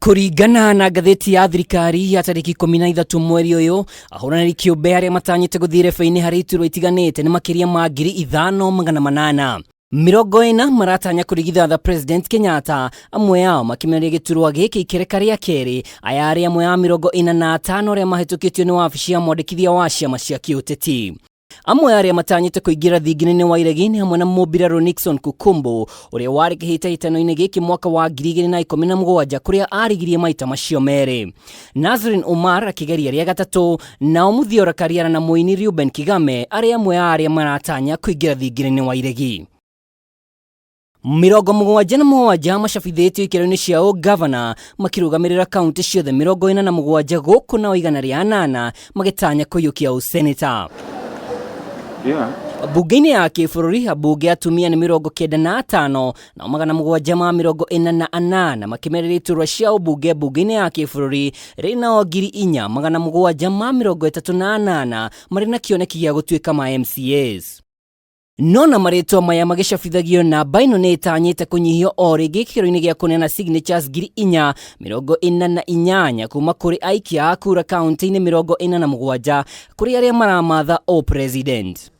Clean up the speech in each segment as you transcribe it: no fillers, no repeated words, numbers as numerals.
Kuringana na ngathiti ya thirikari ya tariki 13 mweri uyu, ahuraniri kiumbe aria matanyite guthire feini hari iturwa itiganite ni makiria ma ngiri ithano magana manana. Mirongo ina maratanya kurigithatha President Kenyatta, amwe yao makimeria giturwa giki ikereka ria keri, aya aria amwe ya mirongo ina na atano aria mahitukitio ni wabici ya mwandikithia wa ciama cia kiuteti. Amwe aria matanyite kuingira thingine wa iregini hamwe na mubiraro Nixon Kukumbo uria wari kihitahitano-ini giki mwaka wa 2017 kuria arigirie maita macio meri. Nazrin Umar akigeria ria gatatu, na omuthiora kariara na muini Ruben Kigame aria amwe aria maratanya kuingira thingine wa iregi. Mirongo mugwanja na mwanja macabithitio ikero-ini ciao governor makirugamirira kaunti ciothe mirongo ina na mugwanja guku na igana ria 8 magitanya kuyukia useneta. Bunge-ini ya kibũrũri abunge atumia ni 95 na magana mugwanja ma 48 makimereria iturwa cia ubunge bunge-ini ya kibũrũri rina 4,738 mari na kioneki gia gutuika ma MCAs. Nona maritwa maya magicabithagio na baino ni itanyite kunyihio o ringi kiro-ini gia kunena signatures 4,448 kuma kuri aikia a kura kaunti-ini 47 kuri aria maramatha o president.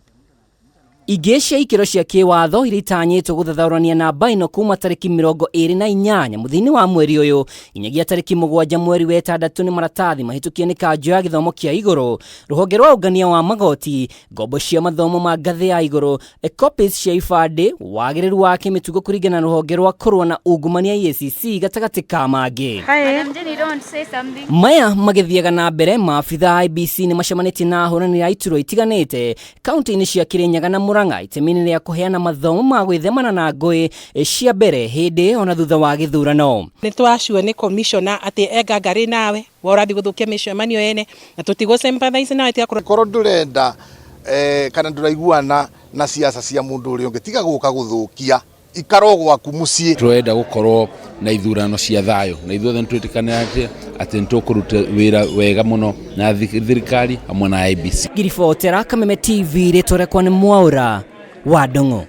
Igesha ikiro cia kiwatho iritanyitwo guthathaurania na baino kuma tariki 28 muthini wa mweri uyu inyagia tariki 7 mweri wa 6 ni maratathi mahitukie ni kanjo ya githomo kia iguru, ruhonge rwa ugania wa magoti, ngombo cia mathomo ma ngathi ya iguru, copies cia ibande, wagiriru wa kimitugo kuringana na ruhonge rwa kurwa na ungumania IEBC gatagati ka mangi. Maya magithiaga na mbere, maabitha IEBC ni macemanĩtie na ahuraniri a iturwa itiganite kaunti-ini cia Kirinyaga na itemi ya kuheana mathomo ma gwithemana na ngui cia mbere hindi ona thutha wa githurano. Ni twacua ni commissioner ati engangari nawe worathi guthukia micemanio ene na tutigo sympathize nawe tia korwo ndurenda kana nduraiguana na siasa cia mundu uri ungi tiga guka guthukia ikaro gwaku mucii. Turenda gukorwo na ithurano cia thayo na ithuothe twitikanite ati ntukuruta wira wega muno na thirikari hamwe na IEBC. Ngiri Kameme TV ritore kwa ni mwaura wa Ndong'o.